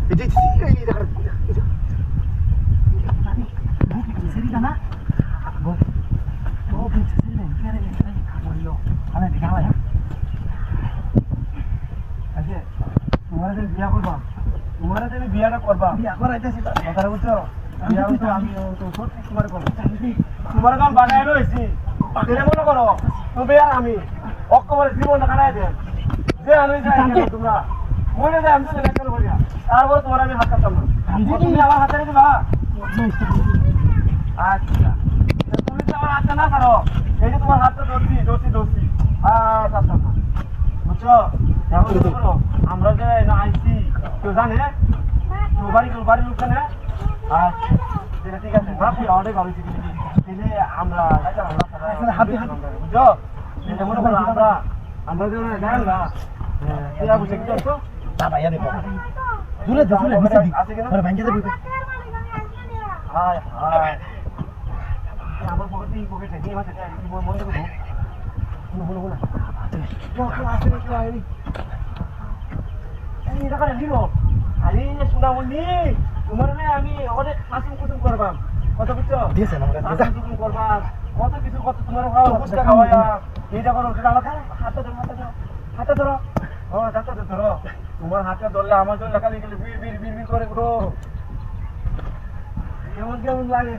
এই দেখা seri kana go seri ne kare বললো আমি দেখালা আচ্ছা তোমার যে বিয়া করবা তোমার যে বিয়াটা করবা বিয়া করাইতেছি কথা বুঝছো বিয়া তো আমি তো সত্যি তোমার করব তোমার গান বানায় রইছি তেরে মনে করো তুমি আর আমি অক্টোবরে জীবনটা কাটাই দেন যে আমি যাই তোমরা মনে যায় আমি তো লেখার করিয়া তারপর তোমার আমি হাত কাটতাম না তুমি আমার হাতে রেখে দিবা আচ্ছা তুমি তো আমার হাতে না করো এই যে তোমার হাতটা ধরছি আচ্ছা বুঝছো এখন কি করো আমরা যে না আইছি কেউ জানে তো বাড়ির লোক জানে আচ্ছা ঠিক আছে না তুই অনেক ভালো শিখেছি তাহলে আমরা হাতে বুঝছো এটা মনে করো আমরা যে জানেন না হ্যাঁ বুঝে কি করছো তা ভাইয়া দেখো দূরে আছে কিনা ভাঙ্গে দেবে হায় আমার পকেটে নিয়ে আছে কি মন দেবো বলো এই টাকা দিল আরে সোনামণি তোমার না আমি অনেক কুসুম করবাম কত বুঝছো দিয়েছেন আমরা কুসুম করবাম কত কিছু কত তোমার বুঝতে খাওয়ায়া এইটা করো সেটা আমার হাতে ধরো ও হাতে ধরো তোমার হাতে ধরলে আমার জন্য লেখা লিখলে বিড় করে উঠো কেমন লাগে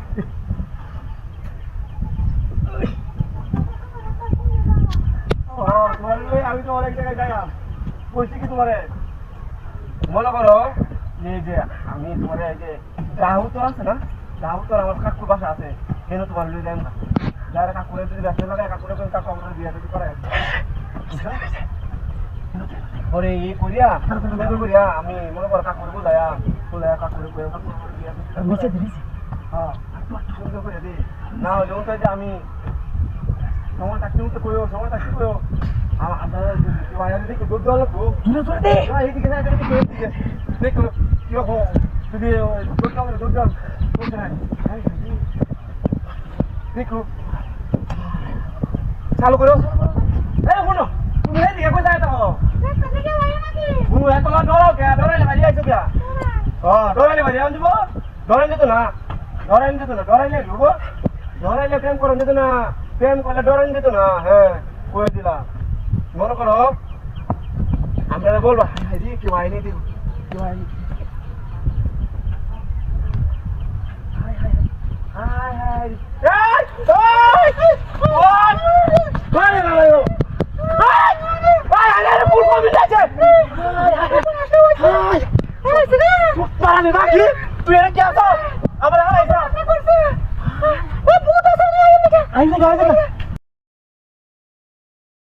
আমি তো অনেক জায়গায় যাই বলছি কি তোমারে মনে করো যে আমি তোমার এই যে রাহুতর আছে না রাহুতর আমার কাকুর বাসা আছে কেন তোমার লই যাই না যারা কাকুরে যদি ব্যস্ত লাগায় কাকুরে কাকু আমাদের বিয়ে যদি করে পরে এই করিয়া আমি মনে করো কাকুরে বোঝায়া কাকুরে নিচে দিয়েছি হ্যাঁ না যেমন যে আমি সময় থাকতে আমার দেখো দুধ দেওয়া লাগবো এইদিকে দেখো কিরকম যদি দুধ দেওয়া দেখো চালু করো এই শোনো তুমি এইদিকে কোথায় যাও তুমি এত ডরাও কে ডরাইলে বাড়ি আইছো কে ডরাইলে বাড়ি আন দিব ডরাইলে যেত না ডরাইলে প্রেম করো যেত না প্রেম করলে ডরাইলে যেত না হ্যাঁ কয়ে দিলাম মনে করো আমরা বলবো কেউ আইনি দিব কেউ আইনি তুই এর কি আছো আমার আইসা আইসা